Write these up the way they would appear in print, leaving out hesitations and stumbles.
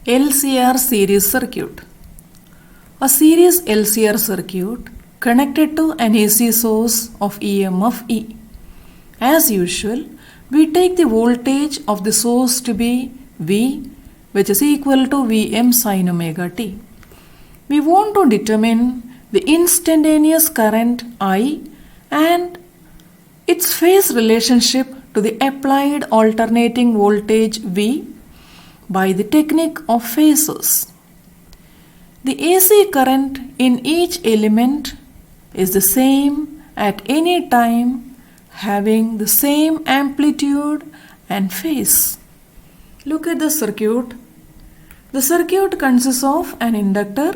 LCR series circuit. A series LCR circuit connected to an AC source of EMF E. As usual, we take the voltage of the source to be V, which is equal to Vm sin omega t. We want to determine the instantaneous current I and its phase relationship to the applied alternating voltage V by the technique of phases. The AC current in each element is the same at any time, having the same amplitude and phase. Look at the circuit. The circuit consists of an inductor,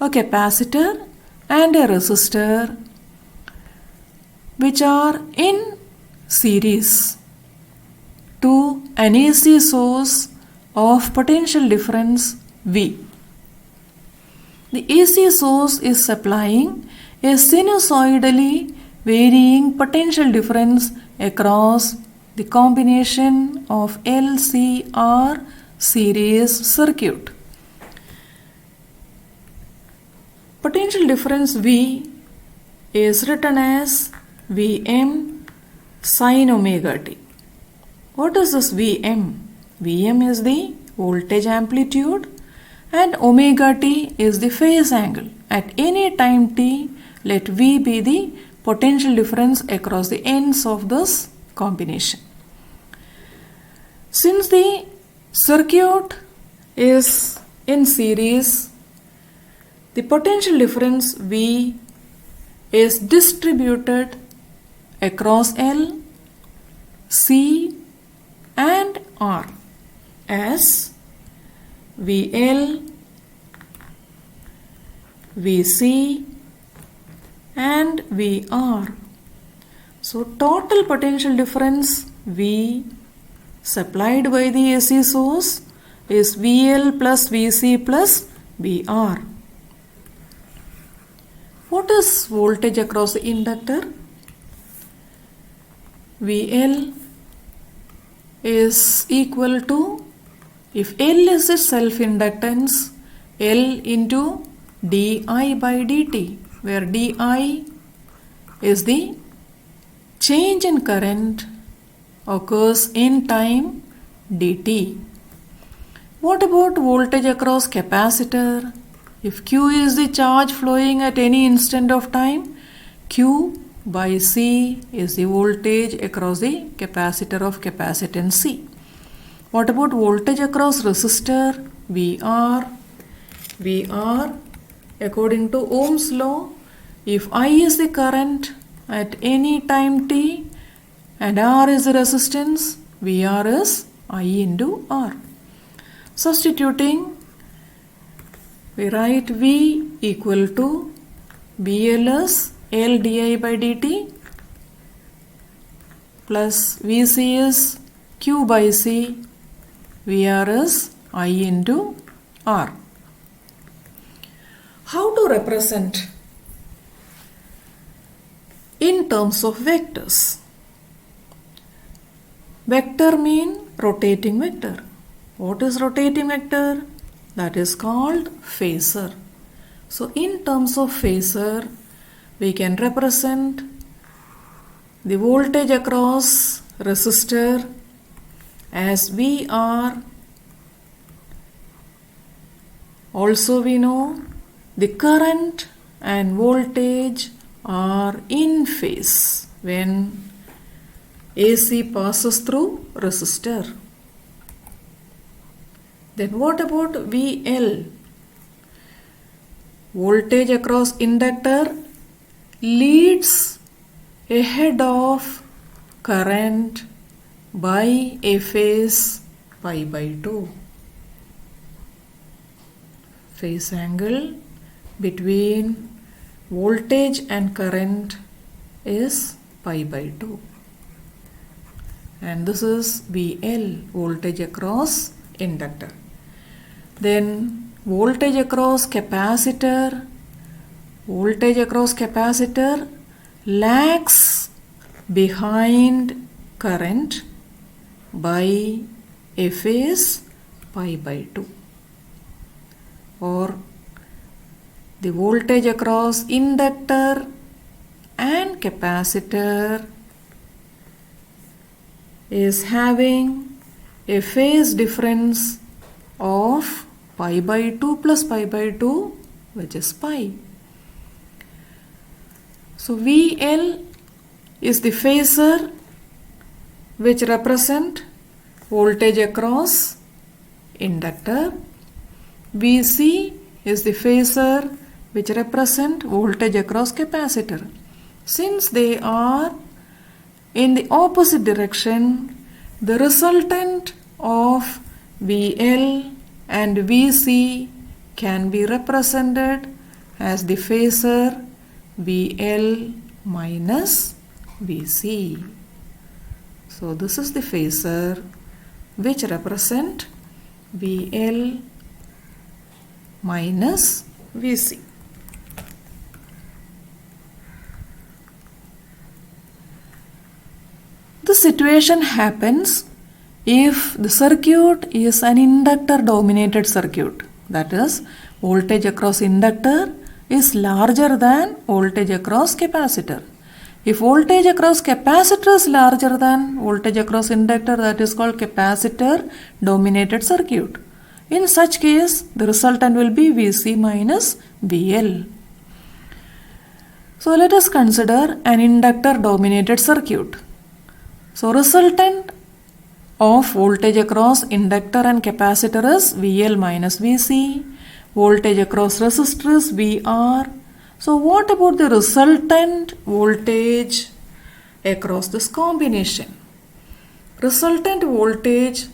a capacitor and a resistor which are in series to an AC source of potential difference V. The AC source is supplying a sinusoidally varying potential difference across the combination of LCR series circuit. Potential difference V is written as Vm sin omega t. What is this Vm? Vm is the voltage amplitude and omega t is the phase angle. At any time t, let V be the potential difference across the ends of this combination. Since the circuit is in series, the potential difference V is distributed across L, C and R as VL, VC and VR. So total potential difference V supplied by the AC source is VL plus VC plus VR. What is voltage across the inductor? VL is equal to, if L is the self-inductance, L into di by dt, where di is the change in current occurs in time dt. What about voltage across capacitor? If Q is the charge flowing at any instant of time, Q by C is the voltage across the capacitor of capacitance C. What about voltage across resistor? VR. VR, according to Ohm's law, if I is the current at any time t and R is the resistance, VR is I into R. Substituting, we write V equal to VL is L di by dt plus VC is Q by C, VR is I into R. How to represent in terms of vectors? Vector mean rotating vector. What is rotating vector? That is called phasor. So in terms of phasor, we can represent the voltage across resistor as VR. Also we know the current and voltage are in phase when AC passes through resistor. Then what about VL? Voltage across inductor leads ahead of current by a phase pi by 2. Phase angle between voltage and current is pi by 2. And this is VL, voltage across inductor. Then voltage across capacitor. Voltage across capacitor lags behind current by a phase pi by 2. or the voltage across inductor and capacitor is having a phase difference of pi by 2 plus pi by 2, which is pi. So VL is the phasor which represent voltage across inductor. VC is the phasor which represent voltage across capacitor. Since they are in the opposite direction, the resultant of VL and VC can be represented as the phasor VL minus VC. So this is the phasor which represent VL minus VC. The situation happens if the circuit is an inductor dominated circuit, that is, voltage across inductor is larger than voltage across capacitor. If voltage across capacitor is larger than voltage across inductor, that is called capacitor dominated circuit. In such case, the resultant will be VC minus VL. So let us consider an inductor dominated circuit. So resultant of voltage across inductor and capacitor is VL minus VC. Voltage across resistor is VR. So what about the resultant voltage across this combination? Resultant voltage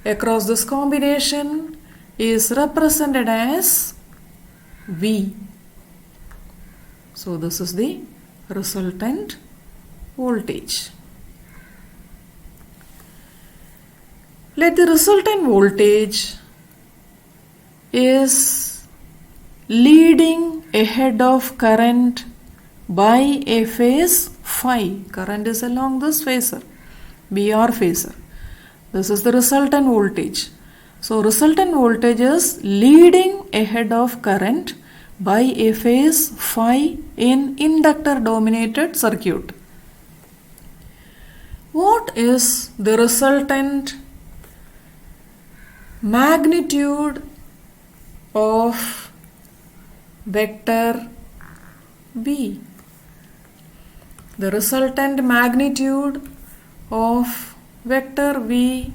across this combination is represented as V. So this is the resultant voltage. Let the resultant voltage is leading ahead of current by a phase phi. Current is along this phasor, VR phasor. This is the resultant voltage. So resultant voltage is leading ahead of current by a phase phi in inductor dominated circuit. What is the resultant magnitude of vector V? The resultant magnitude of vector V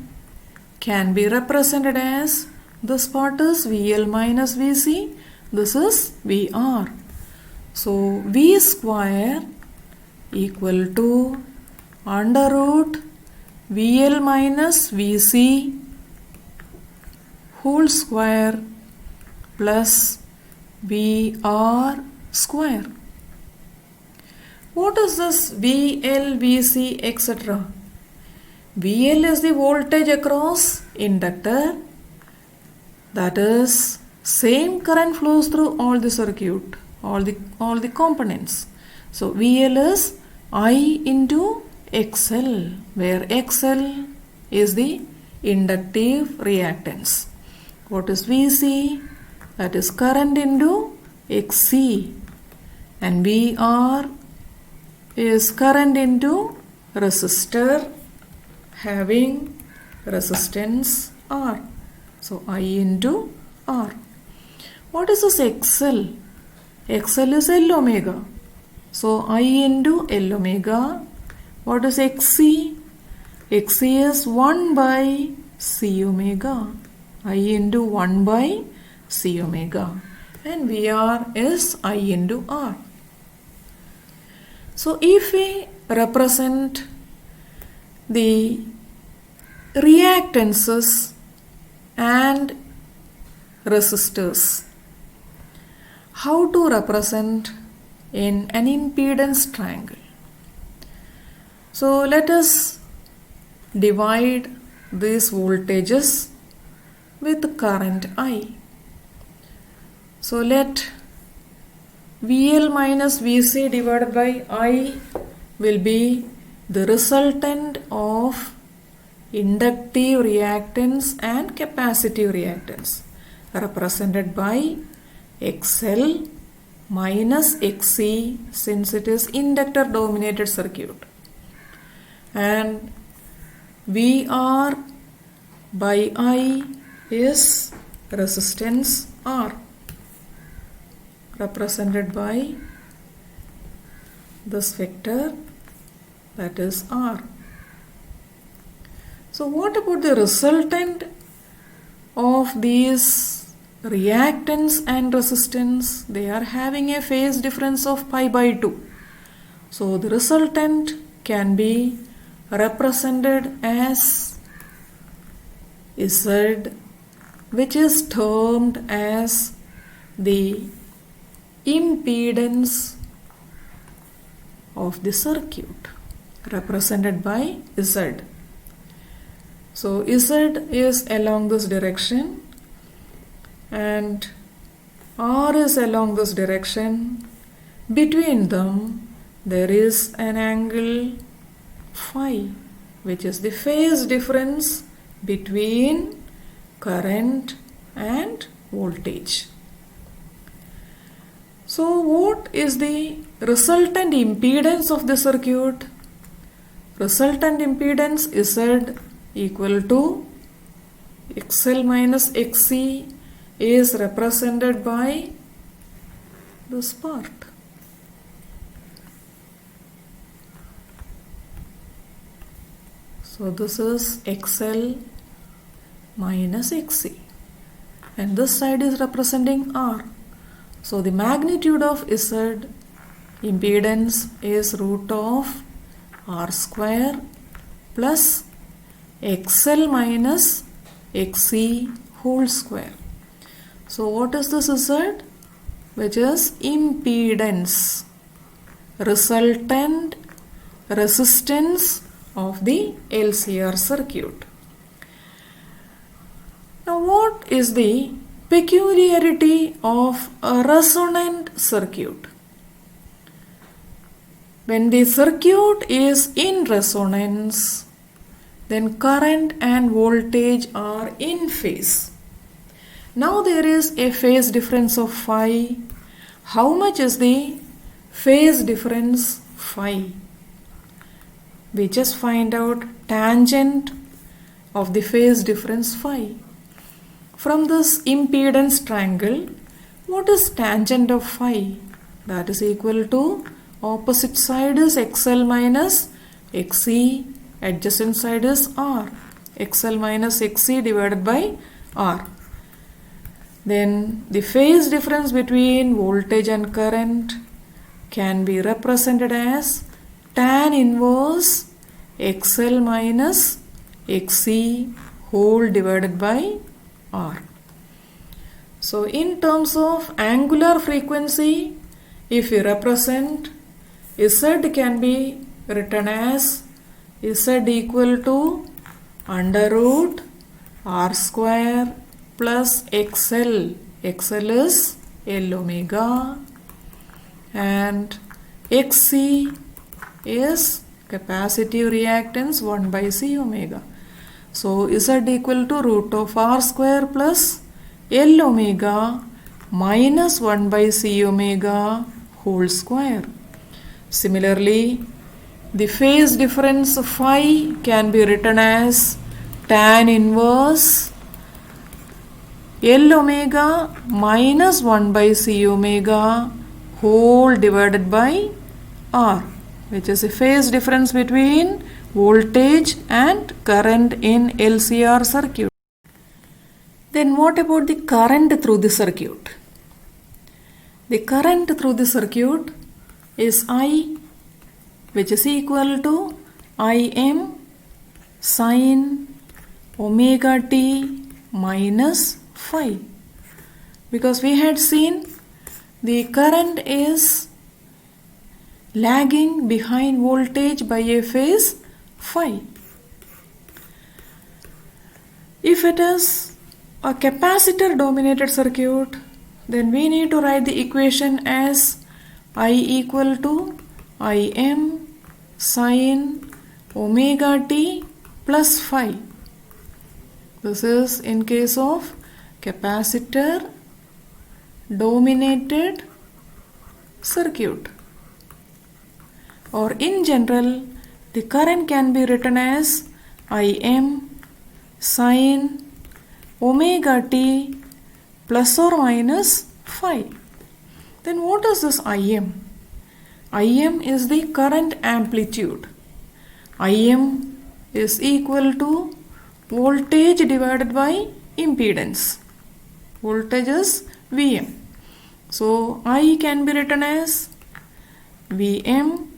can be represented as, this part is VL minus VC, this is VR. So V square equal to under root VL minus VC whole square plus VR square. What is this VL, VC, etc.? VL is the voltage across inductor, that is, same current flows through all the circuit, all the components. So VL is I into XL, where XL is the inductive reactance. What is VC? That is current into XC, and VR is current into resistor having resistance R. So I into R. What is this XL? XL is L omega. So I into L omega. What is XC? XC is 1 by C omega. I into 1 by C omega. And VR is I into R. So if we represent the reactances and resistors, how to represent in an impedance triangle? So let us divide these voltages with current I. So let VL minus VC divided by I will be the resultant of inductive reactance and capacitive reactance. represented by XL minus XC since it is inductor dominated circuit, and VR by I is resistance R represented by this vector, that is R. So what about the resultant of these reactance and resistance? They are having a phase difference of pi by 2. So the resultant can be represented as Z, which is termed as the impedance of the circuit, represented by Z. So Z is along this direction and R is along this direction. Between them there is an angle phi, which is the phase difference between current and voltage. So what is the resultant impedance of the circuit? Resultant impedance Z equal to XL minus XC is represented by this part. So this is XL minus XC and this side is representing R. So the magnitude of Z impedance is root of R square plus XL minus XC whole square. So what is this Z? Which is impedance, resultant resistance of the LCR circuit. Now what is the peculiarity of a resonant circuit? When the circuit is in resonance, then current and voltage are in phase. Now there is a phase difference of phi. How much is the phase difference phi? We just find out tangent of the phase difference phi. From this impedance triangle, what is tangent of phi? That is equal to opposite side is XL minus XC, adjacent side is R. XL minus XC divided by R. Then the phase difference between voltage and current can be represented as tan inverse XL minus XC whole divided by R. So in terms of angular frequency, if we represent, Z can be written as Z equal to under root R square plus XL. XL is L omega and XC is capacitive reactance 1 by C omega. So Z equal to root of R square plus L omega minus 1 by C omega whole square. Similarly, the phase difference phi can be written as tan inverse L omega minus 1 by C omega whole divided by R, which is a phase difference between voltage and current in LCR circuit. Then what about the current through the circuit? The current through the circuit is I, which is equal to Im sin omega t minus phi, because we had seen the current is lagging behind voltage by a phase phi. If it is a capacitor dominated circuit, then we need to write the equation as I equal to Im sin omega t plus phi. This is in case of capacitor dominated circuit. Or in general, the current can be written as Im sin omega t plus or minus phi. Then what is this Im? Im is the current amplitude. Im is equal to voltage divided by impedance. Voltage is Vm. So I can be written as Vm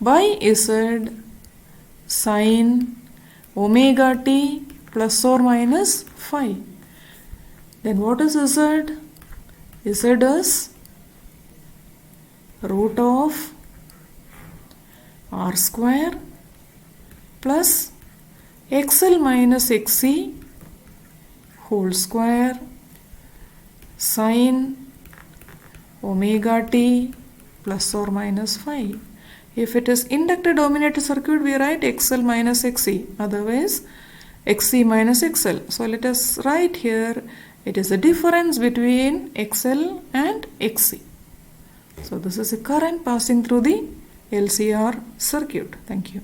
by Z sin omega t plus or minus phi. Then what is Z? Z is root of r square plus xl minus xc whole square sin omega t plus or minus phi. If it is inductor dominated circuit, we write xl minus xc, otherwise xc minus xl. So let us write here, it is the difference between xl and xc. So this is a current passing through the LCR circuit. Thank you.